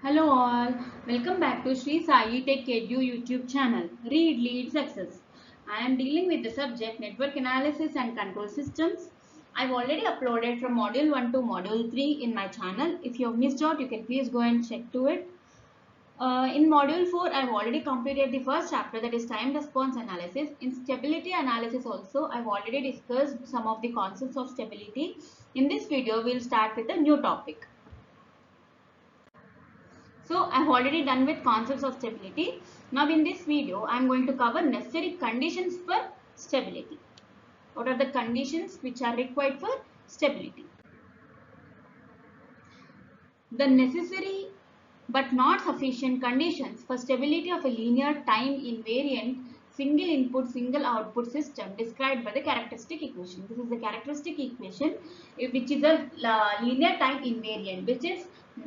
Hello all, welcome back to Sri Sai Tech Edu YouTube channel, Read Lead Success. I am dealing with the subject Network Analysis and Control Systems. I've already uploaded from Module 1 to Module 3 in my channel. If you have missed out, you can please go and check to it. In Module 4, I've already completed the first chapter, that is Time Response Analysis. In Stability Analysis also, I've already discussed some of the concepts of stability. In this video, we'll start with a new topic. So I've already done with concepts of stability. Now in this video, I'm going to cover necessary conditions for stability. What are the conditions which are required for stability? The necessary but not sufficient conditions for stability of a linear time invariant single input single output system described by the characteristic equation. This is the characteristic equation which is a linear time invariant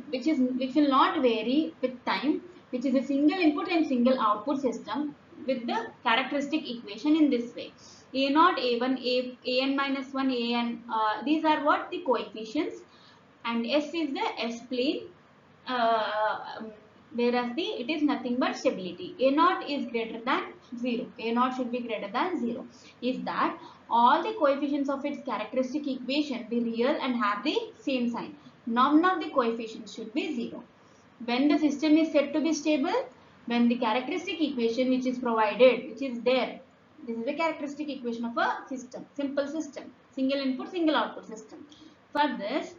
which will not vary with time, which is a single input and single output system with the characteristic equation in this way. A0, A1, An minus 1, An, these are what the coefficients, and S is the S-plane, whereas it is nothing but stability. A0 is greater than 0. A0 should be greater than 0. If that all the coefficients of its characteristic equation be real and have the same sign, none of the coefficients should be 0. When the system is said to be stable, when the characteristic equation which is provided, which is there, this is the characteristic equation of a system, simple system, single input, single output system. For this,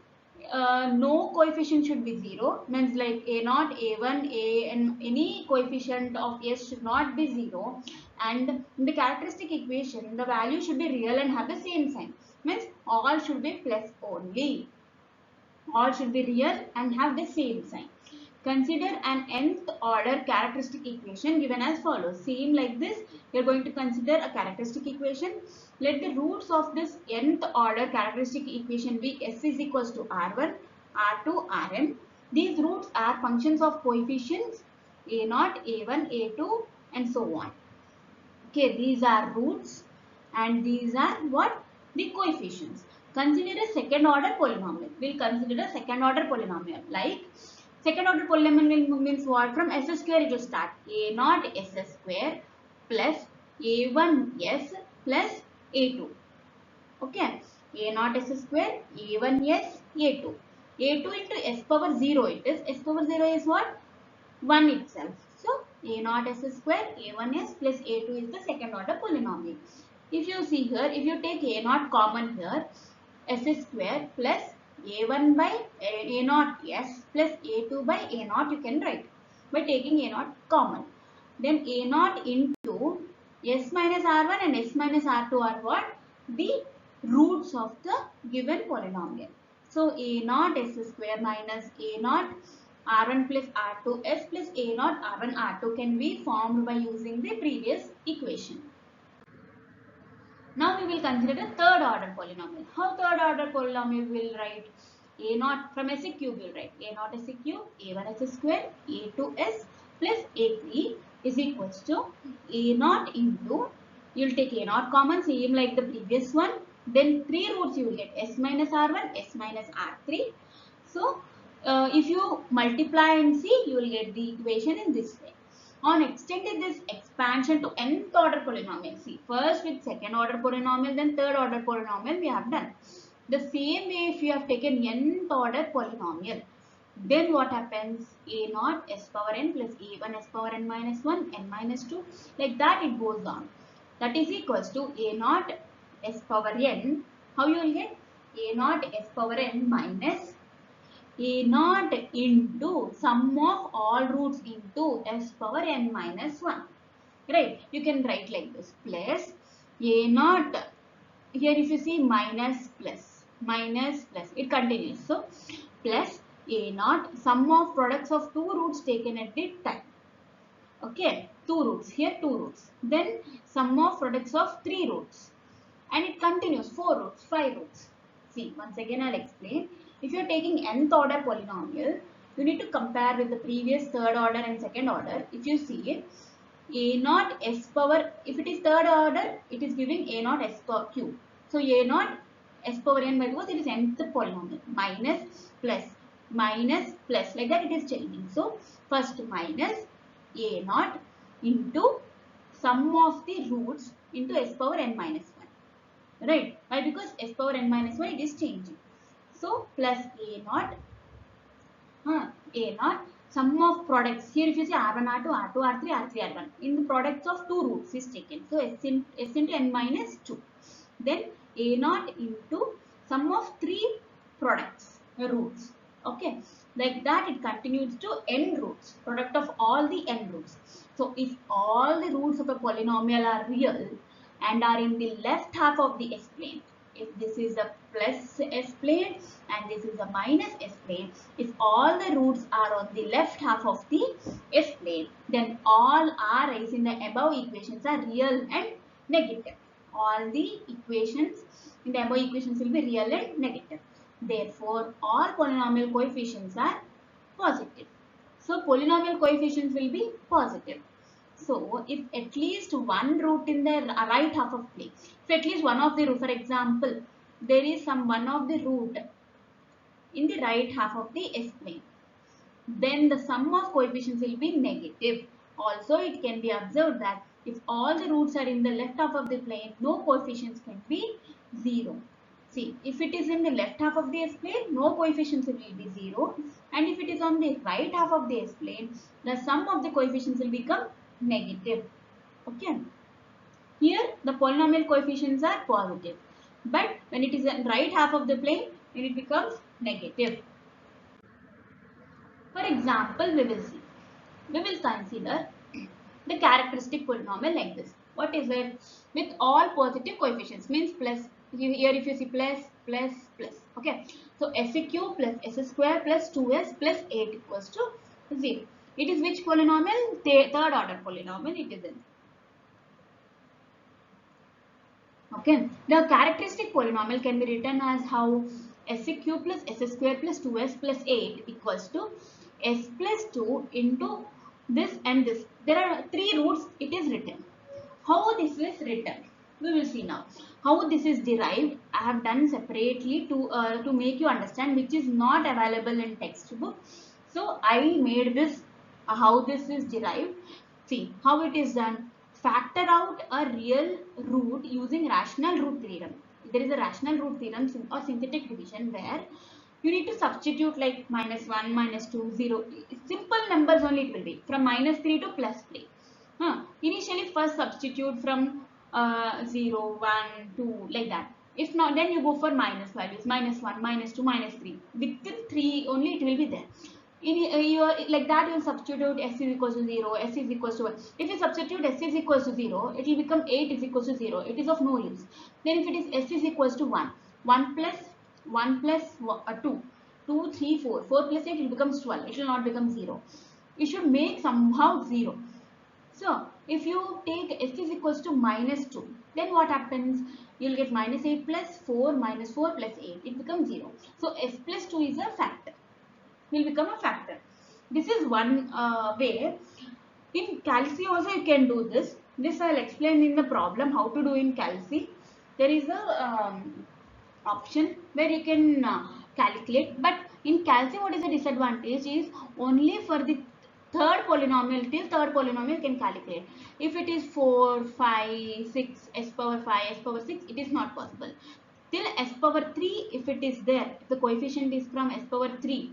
no coefficient should be 0, means like A0, A1, A, and any coefficient of S should not be 0, and in the characteristic equation the value should be real and have the same sign, means all should be plus only. All should be real and have the same sign. Consider an nth order characteristic equation given as follows. Same like this, we are going to consider a characteristic equation. Let the roots of this nth order characteristic equation be S is equals to R1, R2, Rn. These roots are functions of coefficients A0, A1, A2 and so on. Okay, these are roots and these are what? The coefficients. Consider a second order polynomial. We'll consider a second order polynomial. Like second order polynomial means what? From S square it will start. A0 S square plus A1S plus A2. Okay. A0 S square, A1S, A2. A2 into S power 0 it is. S power 0 is what? 1 itself. So, A0 S square, A1S plus A2 is the second order polynomial. If you see here, if you take A0 common here, S square plus A1 by A0 S plus A2 by A0 you can write by taking A0 common. Then A0 into S minus R1 and S minus R2 are what? The roots of the given polynomial. So A0 S square minus A0 R1 plus R2S plus A0 R1 R2 can be formed by using the previous equation. Now we will consider the third order polynomial. How third order polynomial will write? A0 from S cube will write A0 S cube, A1S square, A2S plus A3 is equals to A0 into, you will take A0 common, same like the previous one. Then 3 roots you will get S minus R1, S minus R3. So, if you multiply and see, you will get the equation in this way. On extending this expansion to nth order polynomial, see first with second order polynomial, then third order polynomial we have done. The same way if you have taken nth order polynomial, then what happens? A0 S power n plus A1 S power n minus 1, n minus 2, like that it goes on. That is equals to A0 S power n, how you will get? A0 S power n minus A0 into sum of all roots into S power n minus 1. Right? You can write like this. Plus A0. Here if you see minus plus. Minus plus. It continues. So plus A0 sum of products of 2 roots taken at the time. Okay. 2 roots. Here 2 roots. Then sum of products of 3 roots. And it continues. 4 roots. 5 roots. See, once again I'll explain. If you are taking nth order polynomial, you need to compare with the previous third order and second order. If you see A0 S power, if it is third order, it is giving A0 S power cube. So A0 S power n by 2, it is nth polynomial minus plus minus plus, like that it is changing. So first minus a naught into sum of the roots into s power n minus 1. Right? Why? Because s power n minus 1 it is changing. So plus a naught, a naught, sum of products. Here if you see R1, R2, R2, R3, R3, R1. In the products of two roots is taken. So s into n minus 2. Then a naught into sum of three products, roots. Okay. Like that it continues to n roots, product of all the n roots. So if all the roots of a polynomial are real and are in the left half of the s plane, if this is a plus s plane and this is a minus s plane, if all the roots are on the left half of the s plane, then all Ri's in the above equations are real and negative. All the equations in the above equations will be real and negative. Therefore, all polynomial coefficients are positive. So, polynomial coefficients will be positive. So, if at least one root in the right half of plane, if at least one of the root, for example, there is some one of the root in the right half of the S plane, then the sum of coefficients will be negative. Also, it can be observed that if all the roots are in the left half of the plane, no coefficients can be 0. See, if it is in the left half of the S plane, no coefficients will be 0. And if it is on the right half of the S plane, the sum of the coefficients will become negative. Okay. Here, the polynomial coefficients are positive. But when it is in right half of the plane, then it becomes negative. For example, we will see. We will consider the characteristic polynomial like this. What is it? With all positive coefficients, means plus. Here if you see plus, plus, plus. Okay. So s cube plus s square plus 2s plus 8 equals to 0. It is which polynomial? Third order polynomial it is in. Okay. The characteristic polynomial can be written as how s cube plus s square plus 2s plus 8 equals to s plus 2 into this and this. There are three roots it is written. How this is written? We will see now. How this is derived, I have done separately to make you understand, which is not available in textbook. So I made this, how this is derived. See how it is done. Factor out a real root using rational root theorem. There is a rational root theorem or synthetic division where you need to substitute like minus 1, minus 2, 0. Simple numbers only it will be. From minus 3 to plus 3. Initially first substitute from 0, 1, 2 like that. If not, then you go for minus values. Minus 1, minus 2, minus 3. Within 3 only it will be there. Like that you will substitute s is equals to 0, s is equals to 1. If you substitute s is equals to 0, it will become 8 is equals to 0. It is of no use. Then if it is s is equals to 1, 1 plus 2, 2, 3, 4. 4 plus 8 will becomes 12. It will not become 0. You should make somehow 0. So, if you take s is equals to minus 2, then what happens? You will get minus 8 plus 4 minus 4 plus 8. It becomes 0. So, s plus 2 is a factor. Will become a factor. This is one way. In calci also you can do this. This I will explain in the problem how to do in calci. There is a option where you can calculate, but in calci what is the disadvantage is only for the third polynomial, till third polynomial can calculate. If it is 4, 5, 6, s power 5, s power 6, it is not possible. Till s power 3, if it is there, if the coefficient is from s power 3,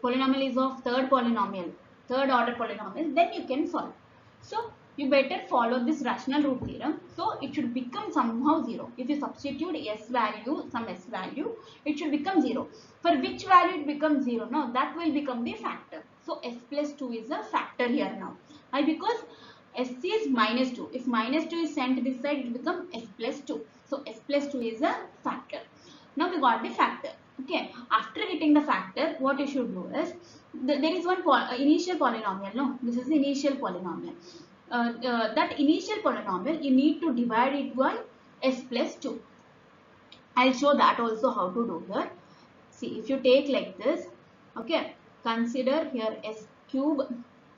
polynomial is of third polynomial, third order polynomial, then you can solve. So you better follow this rational root theorem. So it should become somehow 0. If you substitute s value, some s value, it should become 0. For which value it becomes 0? No, that will become the factor. So s plus 2 is a factor here now. Why? Because s is minus 2. If minus 2 is sent this side, it becomes s plus 2. So s plus 2 is a factor. Now we got the factor. Okay. After getting the factor, what you should do is, there is one initial polynomial. No, this is the initial polynomial. That initial polynomial, you need to divide it by s plus 2. I'll show that also how to do here. See, if you take like this, okay, consider here s cube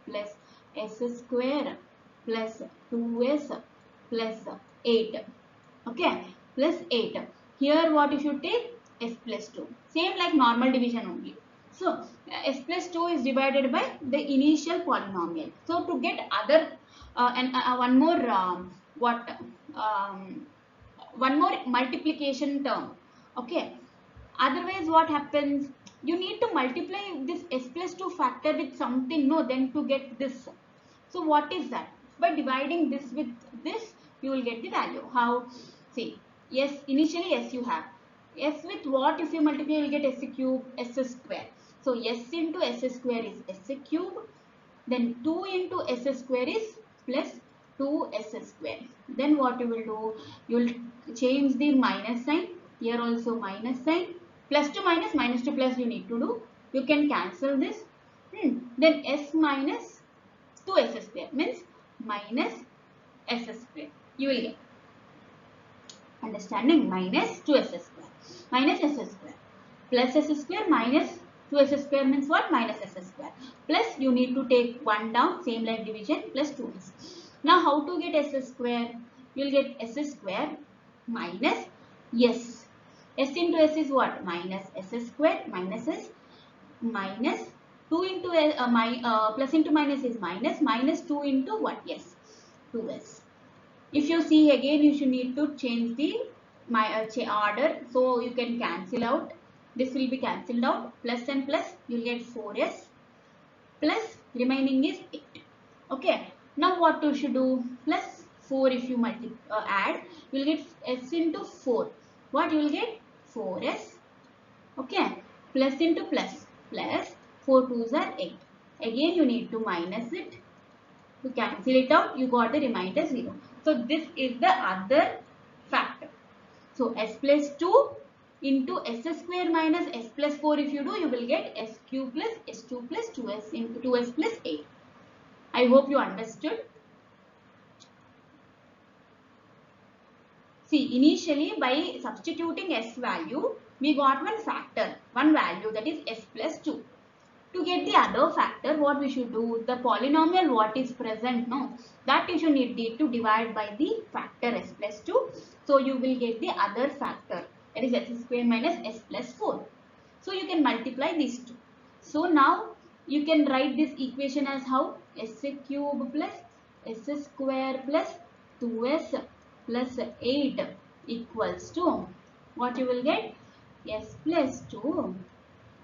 plus s square plus 2s plus 8. Okay, plus 8. Here what you should take? S plus 2. Same like normal division only. So s plus 2 is divided by the initial polynomial. So to get other one more what one more multiplication term. Okay, otherwise what happens, you need to multiply this s plus 2 factor with something, no, then to get this. So what is that? By dividing this with this, you will get the value. How? See, yes, initially s you have s with what, if you multiply you will get s cube s square. So s into s square is s cube, then 2 into s square is plus 2s square. Then what you will do, you will change the minus sign, here also minus sign, plus to minus, minus to plus you need to do. You can cancel this. Then s minus 2s square means minus s square you will get. Understanding? Minus 2s square minus s square plus s square minus 2s square means what? Minus s square. Plus you need to take 1 down, same like division, plus 2s. Now how to get s square? You will get s square minus s. S into s is what? Minus s square minus s minus 2 into plus into minus is minus, minus 2 into what? Yes, 2s. If you see again, you should need to change the order, so you can cancel out. This will be cancelled out, plus and plus you will get 4s plus remaining is 8. Okay, now what you should do? Plus 4, if you add, you will get s into 4. What you will get? 4s. Okay, plus into plus, plus 4 2s are 8. Again you need to minus it. To cancel it out, you got the remainder 0. So this is the other factor. So s plus 2 into s square minus s plus 4, if you do, you will get s cube plus s2 plus 2s into 2s plus 8. I hope you understood. See, initially by substituting s value, we got one factor, one value, that is s plus 2. To get the other factor, what we should do? The polynomial what is present, no, that you should need to divide by the factor s plus 2. So you will get the other factor, that is s square minus s plus 4. So you can multiply these two. So now you can write this equation as how? S cube plus s square plus 2s plus 8 equals to what you will get? S plus 2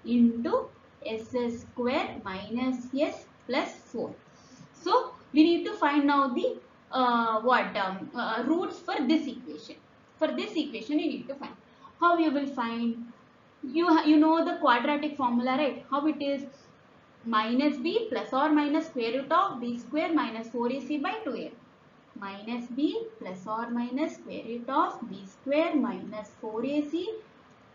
into s square minus s plus 4. So we need to find now the roots for this equation. For this equation you need to find. How you will find? You know the quadratic formula, right? How it is? Minus b plus or minus square root of b square minus 4ac by 2a. Minus b plus or minus square root of b square minus 4ac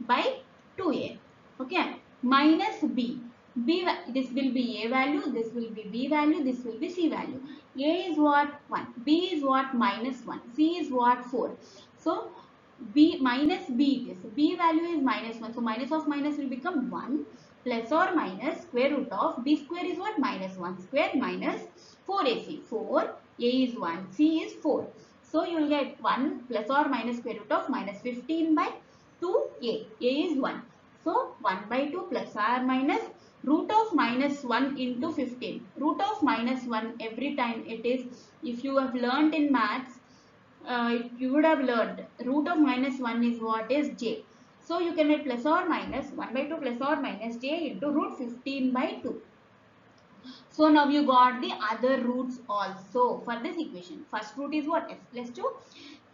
by 2a. Okay, minus b. This will be a value, this will be b value, this will be c value. A is what? 1. B is what? Minus 1. C is what? 4. So b minus b it is. B value is minus 1. So minus of minus will become 1 plus or minus square root of b square is what? Minus 1 square minus 4ac. 4, a is 1, c is 4. So you will get 1 plus or minus square root of minus 15 by 2a. A is 1. So 1 by 2 plus or minus root of minus 1 into 15. Root of minus 1 every time it is, if you have learnt in maths, you would have learned root of minus 1 is what? Is j. So you can write plus or minus 1 by 2 plus or minus j into root 15 by 2. So now you got the other roots also for this equation. First root is what? S plus 2.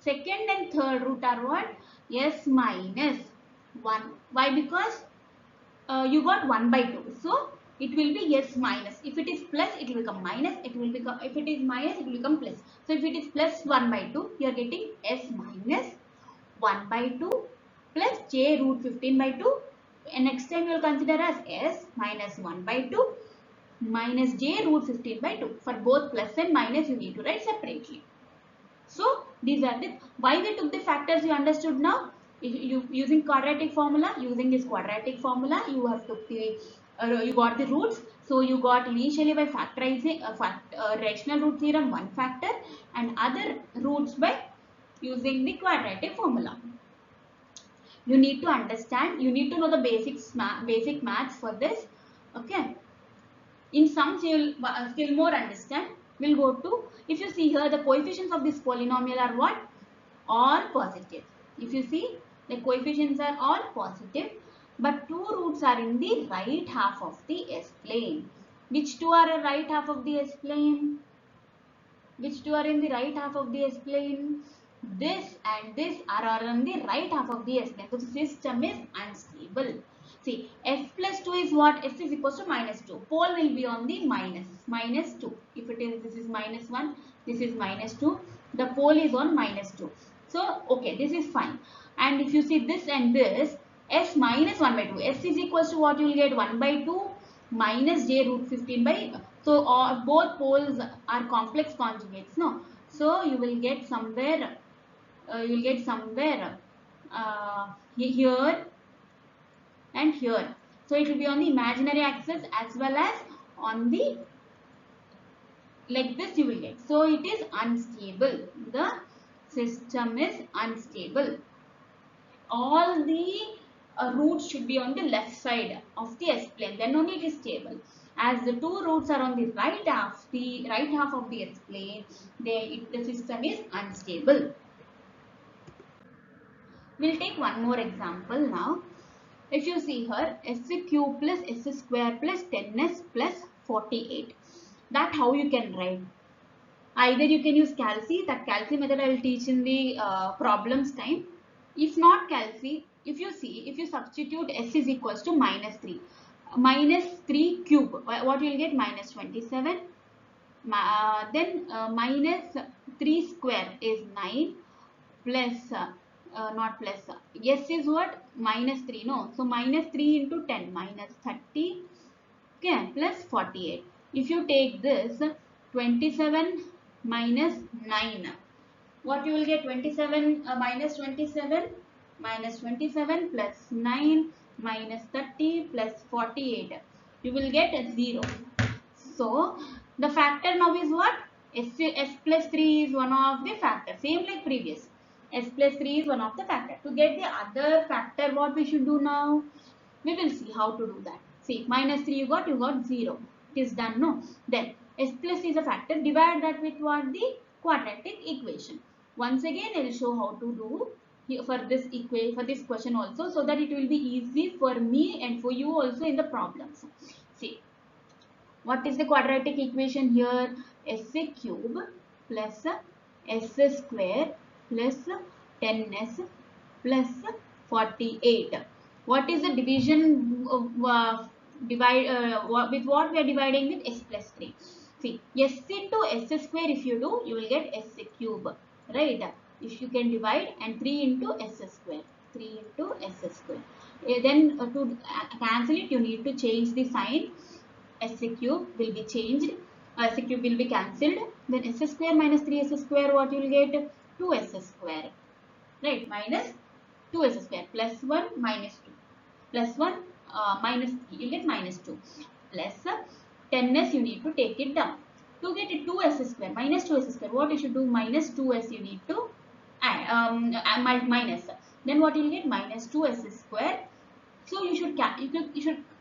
Second and third root are what? S minus 1. Why? Because you got 1 by 2. So it will be s minus. If it is plus, it will become minus. It will become, if it is minus, it will become plus. So if it is plus 1 by 2, you are getting s minus 1 by 2 plus j root 15 by 2. And next time you will consider as s minus 1 by 2 minus j root 15 by 2. For both plus and minus you need to write separately. So these are the, why we took the factors, you understood now. You using quadratic formula, using this quadratic formula you have took the you got the roots. So you got initially by factorizing rational root theorem one factor, and other roots by using the quadratic formula. You need to understand, you need to know the basic maths for this. Okay. In some still more understand, we'll go to, if you see here, the coefficients of this polynomial are what? All positive. If you see, the coefficients are all positive, but two roots are in the right half of the S-plane. Which two are in right half of the S-plane? Which two are in the right half of the S-plane? This and this are on the right half of the S-plane. So the system is unstable. See, S plus 2 is what? S is equals to minus 2. Pole will be on the minus 2. If it is, this is minus 1, this is minus 2. The pole is on minus 2. So, okay, this is fine. And if you see this and this, S minus 1 by 2. S is equals to what you will get? 1 by 2 minus j root 15 by, so both poles are complex conjugates, no? So you will get somewhere, here and here. So it will be on the imaginary axis as well as on the, like this you will get. So it is unstable. The system is unstable. All the roots should be on the left side of the S-plane. Then only it is stable. As the two roots are on the right half of the S-plane, the system is unstable. We'll take one more example now. If you see here, s cube plus s square plus 10s plus 48. That how you can write? Either you can use calci, that calci method I will teach in the problems time. If not calci, if you substitute s is equals to minus 3. Minus 3 cube, what you will get? Minus 27. Then minus 3 square is 9 plus, not plus, s is what? Minus 3, no? So minus 3 into 10, minus 30, okay, plus 48. If you take this, 27 minus 9, what you will get? 27 minus 27, minus 27 plus 9 minus 30 plus 48. You will get 0. So the factor now is what? S plus 3 is one of the factor. Same like previous. S plus 3 is one of the factor. To get the other factor, what we should do now? We will see how to do that. See, minus 3 you got 0. It is done, no? Then S plus is a factor. Divide that with what? The quadratic equation. Once again, I will show how to do for this question also, so that it will be easy for me and for you also in the problems. See, what is the quadratic equation here? S cube plus s square plus 10s plus 48. What is the division with what we are dividing? With s plus 3. See, s into s square if you do, you will get s cube, right? If you can divide, and 3 into s square. 3 into s square. Then to cancel it, you need to change the sign. S cube will be changed, S cube will be cancelled, then s square minus 3s square, what you will get? 2s square, right? Minus 2s square plus 1 minus 2 plus 1 minus 3, you will get minus 2 plus 10s, you need to take it down. To get it 2s square minus 2s square, what you should do? Minus 2s you need to add, minus, then what you will get? Minus 2s square. So you should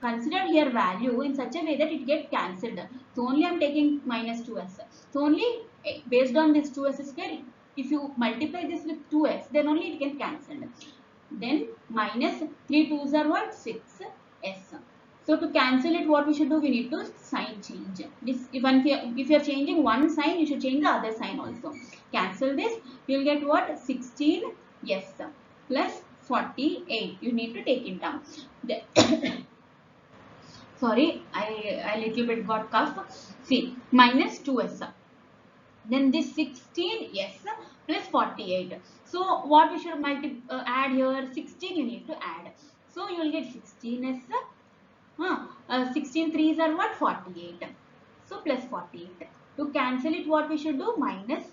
consider here value in such a way that it gets cancelled. So only I am taking minus 2s. So only based on this 2s square, if you multiply this with 2s, then only it gets cancelled. Then minus 3 2s are what? 6s. So to cancel it, what we should do? We need to sign change. If you are changing one sign, you should change the other sign also. Cancel this, you will get what? 16s plus 48. You need to take it down. Sorry, I little bit got cough. See, minus 2s. Then this 16s plus 48. So what we should add here? 16 you need to add. So you will get 16s. 16 3s are what? 48. So plus 48. To cancel it, what we should do? Minus,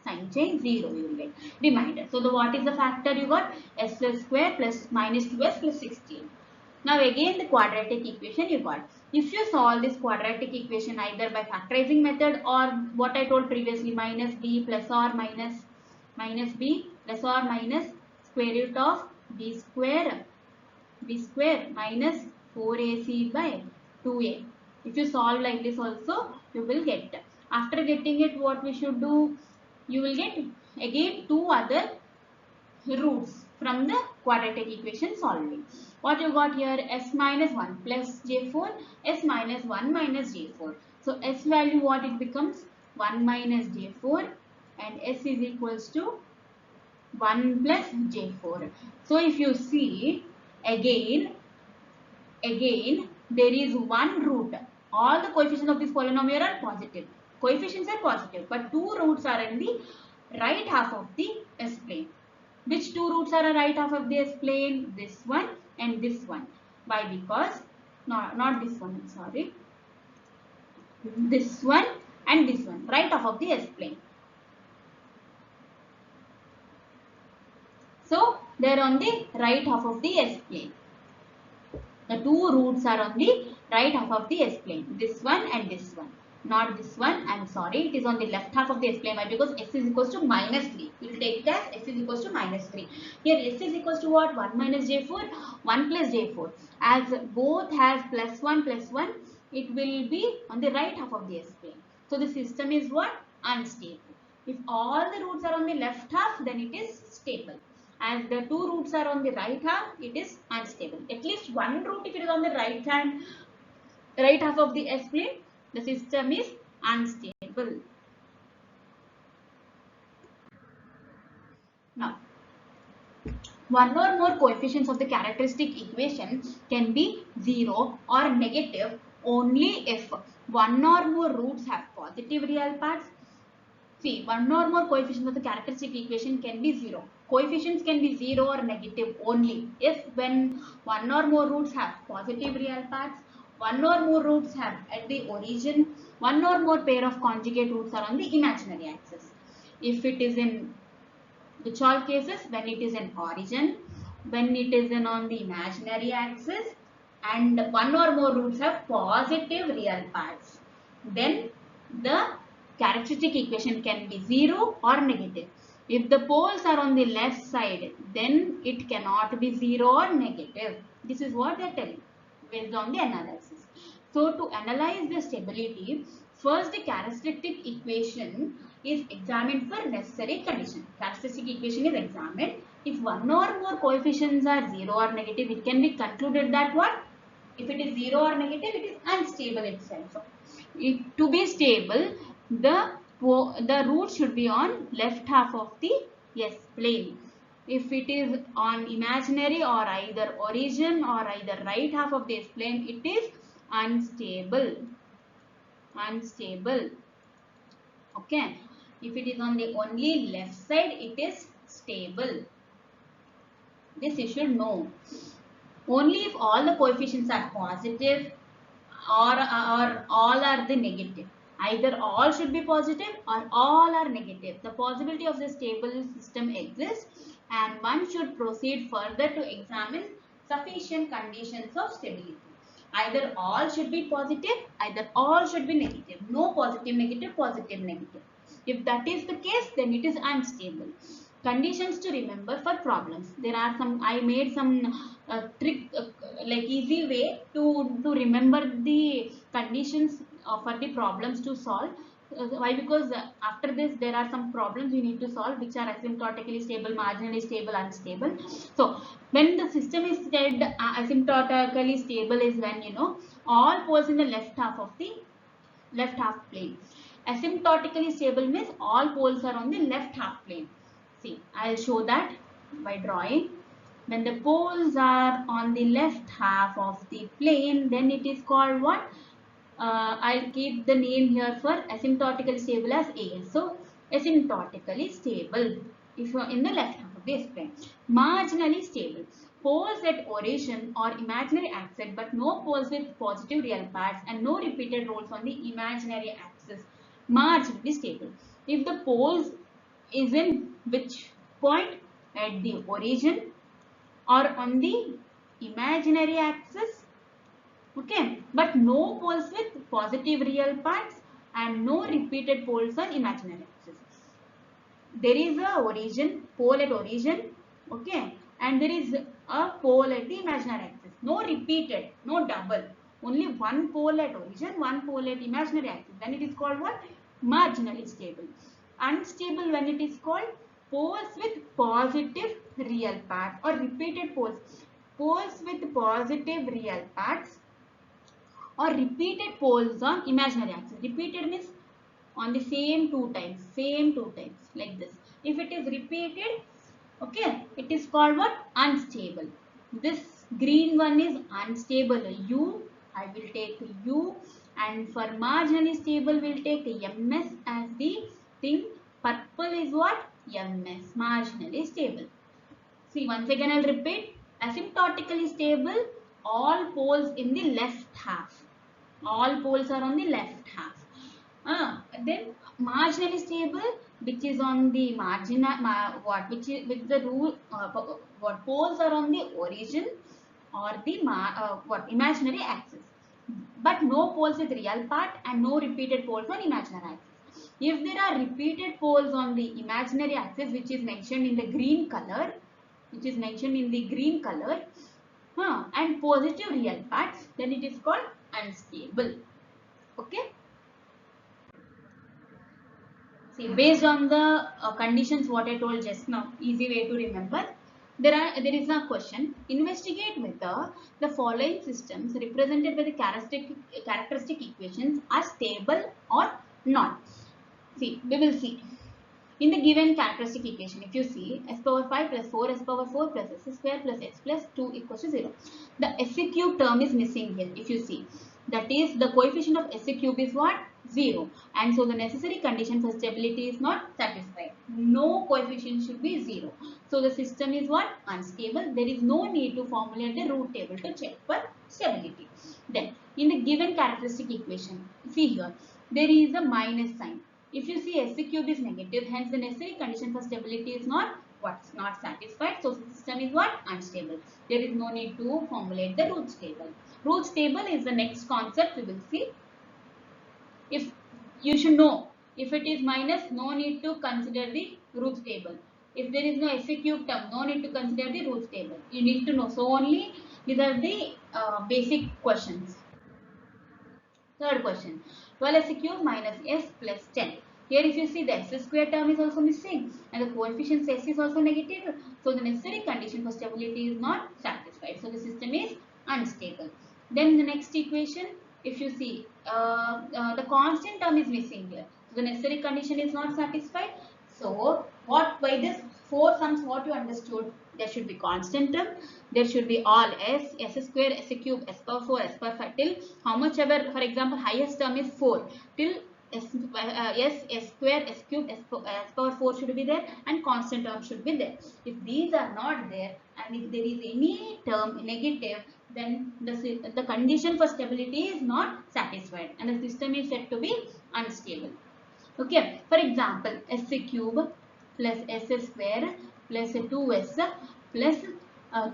sign change 0 you will get. Reminder. So what is the factor you got? S square plus minus 2s plus 16. Now again the quadratic equation you got. If you solve this quadratic equation either by factorizing method or what I told previously, minus b plus or minus b plus or minus square root of b square minus 4ac by 2a. If you solve like this also, you will get. After getting it, what we should do? You will get again two other roots from the quadratic equation solving. What you got here? S minus 1 plus j4, S minus 1 minus j4. So S value what it becomes? 1 minus j4 and S is equals to 1 plus j4. So if you see again there is one root. All the coefficients of this polynomial are positive. Coefficients are positive, but two roots are in the right half of the S plane. Which two roots are a right half of the S plane? This one and this one. Why? Because not this one, sorry. This one and this one, right half of the S plane. So they are on the right half of the S plane. The two roots are on the right half of the S plane. This one and this one. Not this one, I'm sorry, it is on the left half of the S plane. Why? Because S is equals to minus 3. We will take it as S is equals to minus 3. Here S is equals to what? 1 minus j4, 1 plus j4. As both has plus 1, it will be on the right half of the S plane. So the system is what? Unstable. If all the roots are on the left half, then it is stable. As the two roots are on the right half, it is unstable. At least one root, if it is on the right half of the S plane, the system is unstable. Now, one or more coefficients of the characteristic equation can be 0 or negative only if one or more roots have positive real parts. See, one or more coefficients of the characteristic equation can be 0. Coefficients can be 0 or negative only if when one or more roots have positive real parts, one or more roots have at the origin, one or more pair of conjugate roots are on the imaginary axis. If it is in which all cases? When it is in origin, when it is in on the imaginary axis, and one or more roots have positive real parts, then the characteristic equation can be 0 or negative. If the poles are on the left side, then it cannot be 0 or negative. This is what they are telling based on the analysis. So to analyze the stability, first the characteristic equation is examined for necessary condition. Characteristic equation is examined. If one or more coefficients are 0 or negative, it can be concluded that what? If it is 0 or negative, it is unstable itself. To be stable, the root should be on left half of the S plane. If it is on imaginary or either origin or either right half of the S plane, it is unstable. Unstable. Okay. If it is on the only left side, it is stable. This you should know. Only if all the coefficients are positive or all are the negative. Either all should be positive or all are negative. The possibility of the stable system exists, and one should proceed further to examine sufficient conditions of stability. Either all should be positive, either all should be negative. No positive, negative, positive, negative. If that is the case, then it is unstable. Conditions to remember for problems. There are some, I made some trick, like easy way to remember the conditions for the problems to solve. Why? Because after this there are some problems you need to solve which are asymptotically stable, marginally stable, unstable. So when the system is said asymptotically stable is when all poles in the left half of the left half plane. Asymptotically stable means all poles are on the left half plane. See, I'll show that by drawing. When the poles are on the left half of the plane, then it is called what? I'll keep the name here for asymptotically stable as AS. So, asymptotically stable if you are in the left half of the S plane. Marginally stable. Poles at origin or imaginary axis, but no poles with positive real parts and no repeated roles on the imaginary axis. Marginally stable. If the poles is in which point? At the origin or on the imaginary axis, okay, but no poles with positive real parts and no repeated poles on imaginary axis. There is a pole at origin, okay, and there is a pole at the imaginary axis. No repeated, no double. only one pole at origin, one pole at imaginary axis, then it is called what? Marginally stable. Unstable when it is called poles with positive real parts or repeated poles. Poles with positive real parts or repeated poles on imaginary axis. Repeated means on the same two times like this. If it is repeated, okay, it is called what? Unstable. This green one is unstable. U, I will take U, and for marginally stable we'll take MS as the thing. Purple is what? MS, marginally stable. See, once again I'll repeat. Asymptotically stable, all poles in the left half. All poles are on the left half. Then marginally stable, which is on the margin, which is with the rule, what poles are on the origin or the imaginary axis, but no poles with real part and no repeated poles on imaginary axis. If there are repeated poles on the imaginary axis, which is mentioned in the green color, and positive real parts, then it is called unstable. Okay. See, based on the conditions what I told just now, easy way to remember. There is a question. Investigate whether the following systems represented by the characteristic equations are stable or not. See, we will see. In the given characteristic equation, if you see s power 5 plus 4 s power 4 plus s square plus x plus 2 equals to 0. The s cube term is missing here if you see. That is, the coefficient of s cube is what? 0. And so the necessary condition for stability is not satisfied. No coefficient should be 0. So the system is what? Unstable. There is no need to formulate the root table to check for stability. Then, in the given characteristic equation, see here, there is a minus sign. If you see s cube is negative, hence the necessary condition for stability is not satisfied. So the system is what? Unstable. There is no need to formulate the roots table. Roots table is the next concept we will see. If you should know, if it is minus, no need to consider the roots table. If there is no s cube term, no need to consider the roots table. You need to know. So only these are the basic questions. Third question, 12s cube minus s plus 10. Here if you see the s square term is also missing and the coefficient s is also negative. So the necessary condition for stability is not satisfied. So the system is unstable. Then the next equation, if you see the constant term is missing here. So the necessary condition is not satisfied. So what by this four sums what you understood? There should be constant term, there should be all s square, s cube, s power 4, s power 5 till how much ever, for example, highest term is 4 till s square, s cube, s power 4 should be there and constant term should be there. If these are not there and if there is any term negative, then the condition for stability is not satisfied and the system is said to be unstable. Okay, for example, s cube plus s square plus 2s plus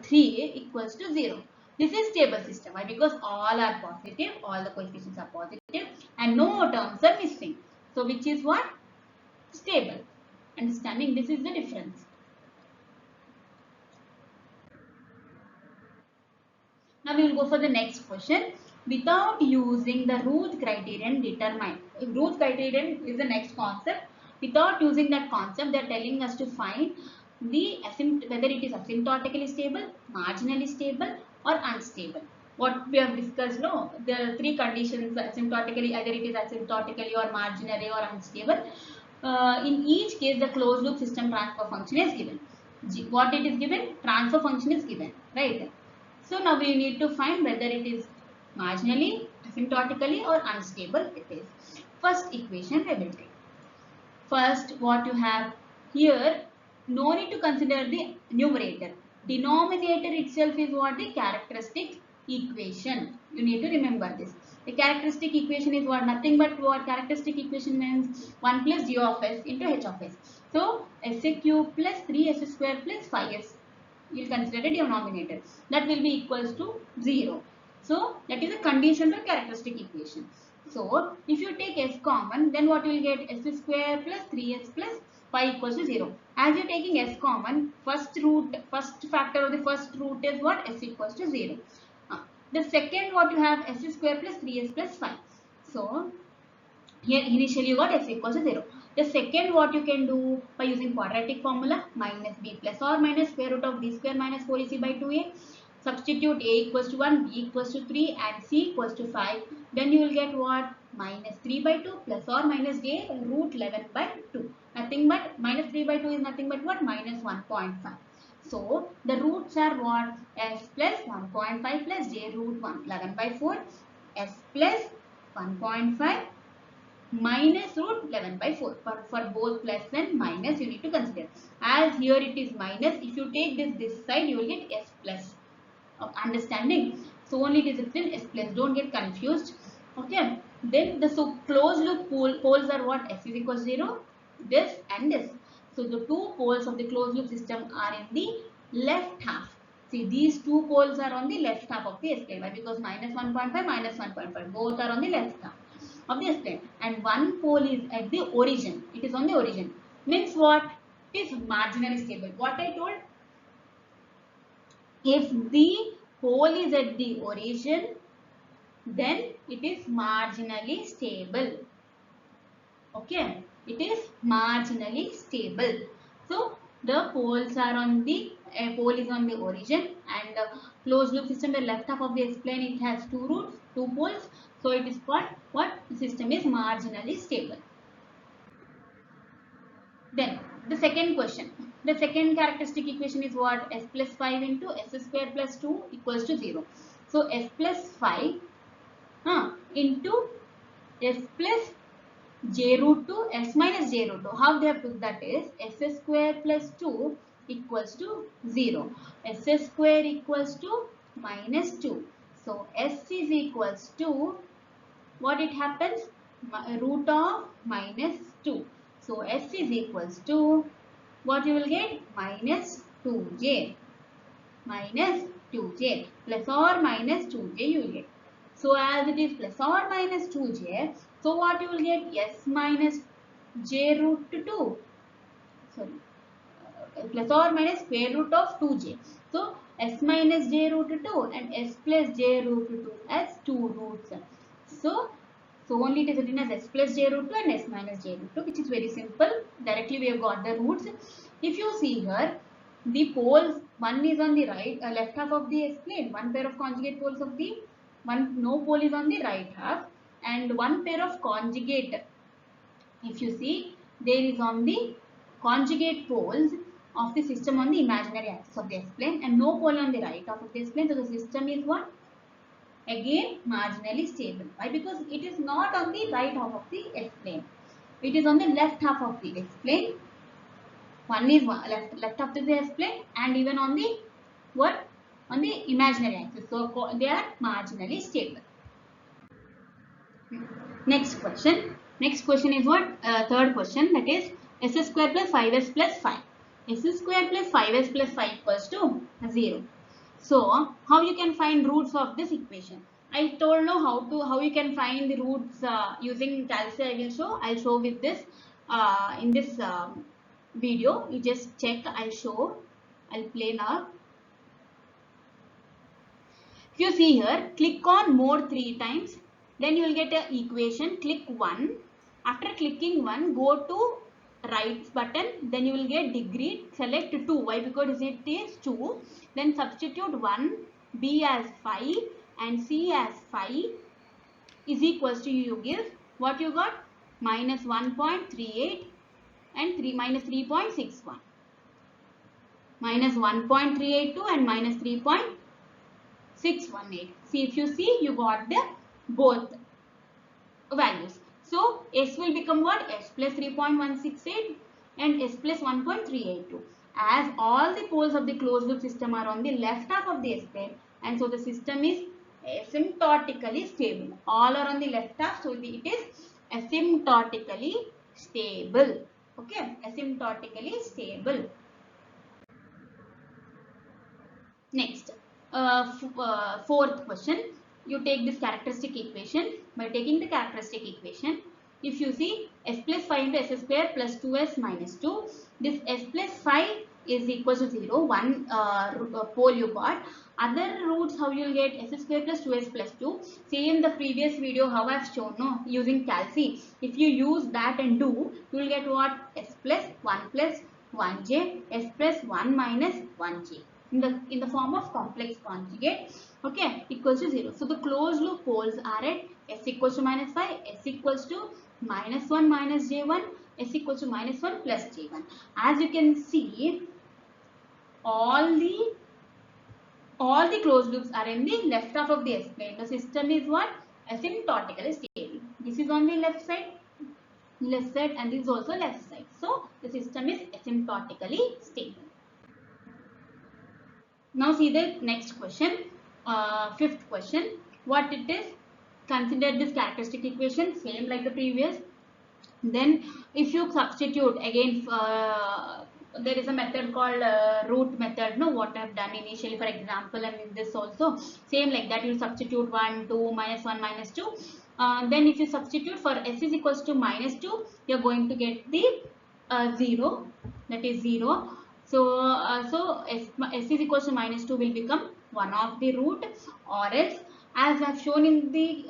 3 equals to 0. This is stable system. Why? Because all are positive, all the coefficients are positive and no terms are missing. So which is what? Stable. Understanding? This is the difference. Now we will go for the next question. Without using the root criterion determine. Root criterion is the next concept. Without using that concept, they are telling us to find the whether it is asymptotically stable, marginally stable or unstable. What we have discussed, no, there are three conditions asymptotically, either it is asymptotically or marginally or unstable. In each case, the closed loop system transfer function is given. What it is given? Transfer function is given, right? So now we need to find whether it is marginally, asymptotically or unstable it is. First equation we will take. First what you have here, no need to consider the numerator. Denominator itself is what? The characteristic equation. You need to remember this. The characteristic equation is what? Nothing but what? Characteristic equation means 1 plus g of s into h of s. So s cube plus 3s square plus 5s. You will consider a denominator. That will be equals to 0. So that is a conditional characteristic equation. So if you take s common, then what you will get? S square plus 3s plus 5 equals to 0. As you are taking s common, first factor of the first root is what? S equals to 0. The second what you have s square plus 3s plus 5. So here initially you got s equals to 0. The second what you can do by using quadratic formula, minus b plus or minus square root of b square minus 4ac by 2a. Substitute a equals to 1, b equals to 3 and c equals to 5. Then you will get what? Minus 3 by 2 plus or minus j root 11 by 2. Nothing but minus 3 by 2 is nothing but what? Minus 1.5. So the roots are what? S plus 1.5 plus j root 1, 11 by 4. S plus 1.5 minus root 11 by 4. For both plus and minus you need to consider. As here it is minus, if you take this side you will get s plus. Understanding? So only it is written s plus. Don't get confused. Okay. Then the closed loop poles are what? S is equals to 0. This and this. So the two poles of the closed loop system are in the left half. See, these two poles are on the left half of the S plane. Why? Because minus 1.5 minus 1.5 both are on the left half of the S plane, and one pole is at the origin. It is on the origin. Means what? It is marginally stable. What I told? If the pole is at the origin, then it is marginally stable. Okay, it is marginally stable. So the poles are on the pole is on the origin, and the closed loop system, the left half of the S plane, it has two roots, two poles. So it is what the system is marginally stable. Then the second question, the second characteristic equation is what? S plus 5 into s square plus 2 equals to 0. So s plus 5 into s plus j root 2 s minus j root 2. How they have took that is s square plus 2 equals to 0. S square equals to minus 2. So s is equals to what it happens? Root of minus 2. So s is equals to what you will get? Minus 2j. Minus 2j plus or minus 2j you will get. So as it is plus or minus 2j, so what you will get? S minus j root 2. Sorry, plus or minus square root of 2j. So s minus j root 2 and s plus j root 2 as two roots. So only it is written as s plus j root 2 and s minus j root 2, which is very simple. Directly we have got the roots. If you see here, the poles, one is on the right, left half of the S plane, one pair of conjugate poles of the no pole is on the right half, and one pair of conjugate, if you see, there is on the conjugate poles of the system on the imaginary axis of the S plane, and no pole on the right half of the S plane. So the system is what? Again marginally stable. Why? Because it is not on the right half of the S plane. It is on the left half of the S plane. One is left half of the S plane, and even on the what? On the imaginary axis. So they are marginally stable. Next question. Next question is what? Third question, that is s square plus 5s plus 5. S square plus 5s plus 5 equals to 0. So how you can find roots of this equation? I told you how you can find the roots using calculus. I will show. I'll show with this in this video. You just check. I'll show. I'll play now. If you see here, click on more 3 times. Then you will get an equation. Click 1. After clicking 1, go to right button. Then you will get degree. Select 2. Why? Because it is 2. Then substitute 1, B as 5 and C as 5 is equals to, you give what you got? Minus 1.38 and minus 3.61. Minus 1.382 and minus 3.618. See, if you see, you got the both values. So S will become what? S plus 3.168 and S plus 1.382. As all the poles of the closed loop system are on the left half of the S plane, and so the system is asymptotically stable. All are on the left half, so it is asymptotically stable. Okay, asymptotically stable. Next, fourth question. You take this characteristic equation. By taking the characteristic equation, if you see s plus 5 into s square plus 2s minus 2, this s plus 5 is equal to 0. One pole you got. Other roots, how you will get s square plus 2s plus 2. Same the previous video how I have shown, no, using calci. If you use that and do, you will get what? S plus 1j, s plus 1 minus 1j. In the form of complex conjugate, okay, equals to 0. So the closed loop poles are at s equals to minus 5, s equals to minus 1 minus j1, s equals to minus 1 plus j1. As you can see, all the closed loops are in the left half of the S plane. The system is what? Asymptotically stable. This is on the left side, and this is also left side. So the system is asymptotically stable. Now see the next question, fifth question. What it is? Consider this characteristic equation, same like the previous. Then if you substitute again, there is a method called root method, no, what I have done initially for example, and in this also same like that. You substitute 1 2 minus 1 minus 2, then if you substitute for s is equals to minus 2, you are going to get the 0, that is 0. So s is equals to minus 2 will become one of the root, or else as I have shown in the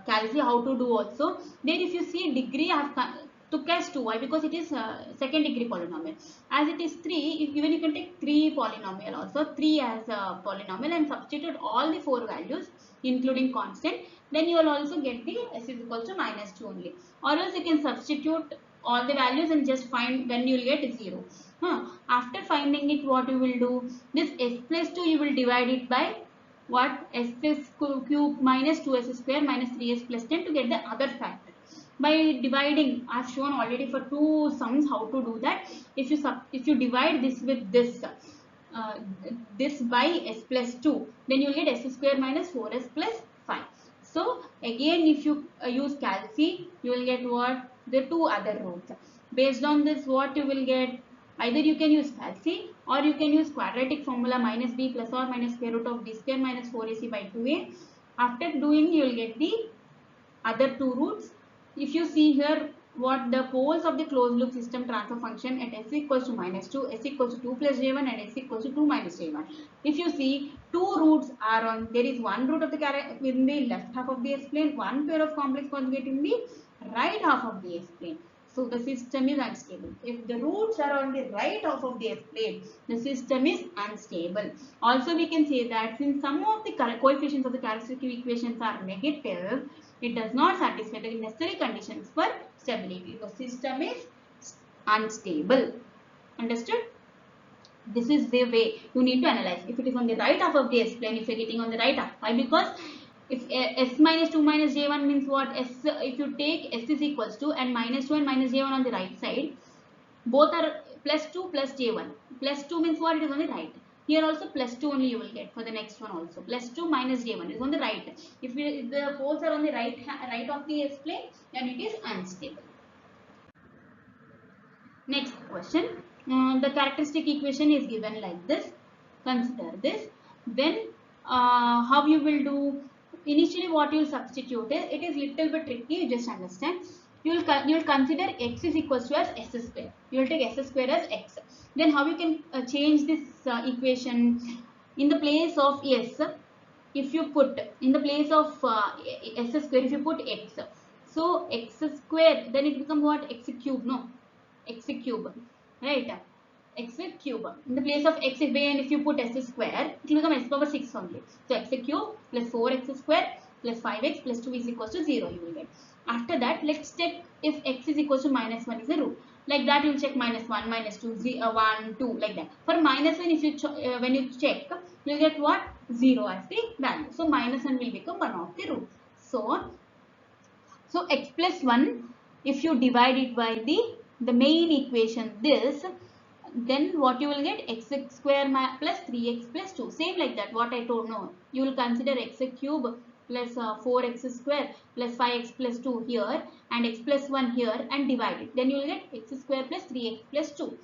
calci how to do also. Then if you see degree, I have took as 2. Why? Because it is second degree polynomial. As it is 3, even you can take 3 polynomial also, 3 as a polynomial, and substitute all the 4 values including constant. Then you will also get the s is equal to minus 2 only. Or else you can substitute all the values and just find when you will get 0. After finding it, what you will do? This s plus 2 you will divide it by what? S cube minus 2s square minus 3s plus 10 to get the other factor. By dividing, I have shown already for two sums how to do that. If you divide this with this, this by s plus 2, then you will get s square minus 4s plus 5. So again, if you use calci, you will get what? The two other roots. Based on this, what you will get? Either you can use calci, or you can use quadratic formula minus b plus or minus square root of b square minus 4ac by 2a. After doing, you will get the other two roots. If you see here, what the poles of the closed loop system transfer function at s equals to minus 2, s equals to 2 plus j1 and s equals to 2 minus j1. If you see, two roots are on, there is one root of the in the left half of the S plane, one pair of complex conjugate in the right half of the S plane. So the system is unstable. If the roots are on the right half of the S plane, the system is unstable. Also we can say that since some of the coefficients of the characteristic equations are negative, it does not satisfy the necessary conditions for stability. The system is unstable. Understood? This is the way you need to analyze. If it is on the right half of the S plane, if you are getting on the right half. Why? Because if s minus 2 minus j1 means what? If you take s is equals to and minus 2 and minus j1 on the right side, both are plus 2 plus j1. Plus 2 means what? It is on the right. Here also plus 2 only you will get for the next one also. Plus 2 minus j1 is on the right. If the poles are on the right of the S plane, then it is unstable. Next question. The characteristic equation is given like this. Consider this. Then how you will do? Initially what you will substitute is, it is little bit tricky, you just understand. You will consider x is equals to as s square. You will take s square as x. Then how you can change this equation? In the place of s, if you put in the place of s square, if you put x, so x square, then it becomes what? X cube, no? X cube, right? X cube. In the place of x, if you put s square, it will become s power 6 only. So x cube plus 4x square plus 5x plus 2 is equals to 0 you will get. After that, let's check if x is equals to minus 1 is a root. Like that you will check minus 1, minus 2, 1, 2 like that. For minus 1, if you when you check, you will get what? 0 as the value. So minus 1 will become one of the roots. So x plus 1, if you divide it by the main equation this, then what you will get? X square plus 3x plus 2. Same like that what I told. No, you will consider x cube plus 4x square plus 5x plus 2 here and x plus 1 here and divide it. Then you will get x square plus 3x plus 2.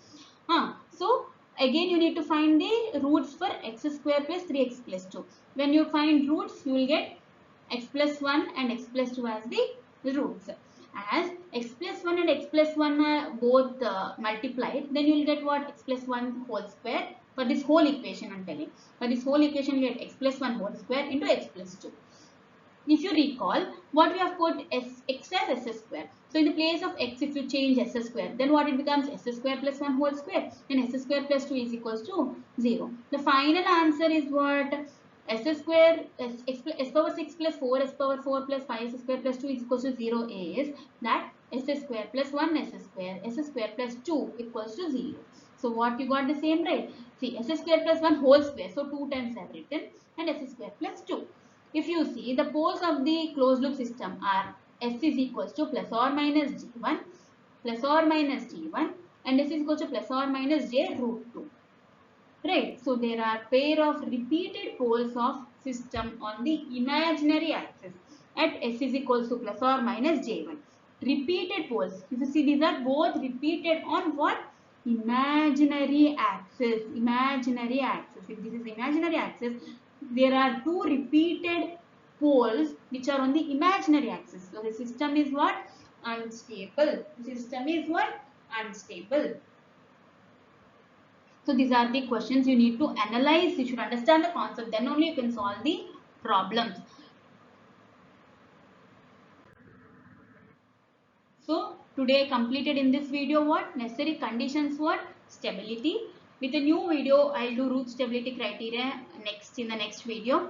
So again you need to find the roots for x square plus 3x plus 2. When you find roots, you will get x plus 1 and x plus 2 as the roots. As x plus 1 and x plus 1 are both multiplied, then you will get what? X plus 1 whole square For this whole equation I'm telling. For this whole equation we get x plus 1 whole square into x plus 2. If you recall, what we have put x as s square. So in the place of x, if you change s square, then what it becomes? S square plus 1 whole square. And s square plus 2 is equals to 0. The final answer is what? S square, s power 6 plus 4, s power 4 plus 5, s square plus 2 is equals to 0 is that s square plus 1 s square plus 2 equals to 0. So what you got the same, right? See, s square plus 1 whole square. So 2 times I have written, and s square plus 2. If you see, the poles of the closed loop system are S is equals to plus or minus G1 plus or minus G1 and S is equals to plus or minus J root 2. Right. So there are pair of repeated poles of system on the imaginary axis at S is equals to plus or minus J1. Repeated poles. If you see, these are both repeated on what? Imaginary axis. Imaginary axis. If this is imaginary axis, there are two repeated poles which are on the imaginary axis. So the system is what? Unstable. The system is what? Unstable. So these are the questions you need to analyze. You should understand the concept. Then only you can solve the problems. So today I completed in this video what? Necessary conditions what? Stability. With a new video, I'll do root stability criteria next in the next video,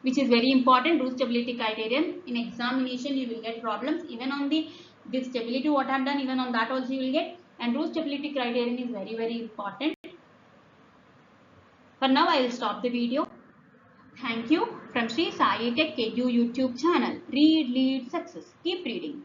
which is very important. Root stability criterion. In examination, you will get problems. Even on this stability what I have done, even on that also you will get. And root stability criterion is very, very important. For now, I will stop the video. Thank you from Sri Sai Tech Edu YouTube channel. Read, lead, success. Keep reading.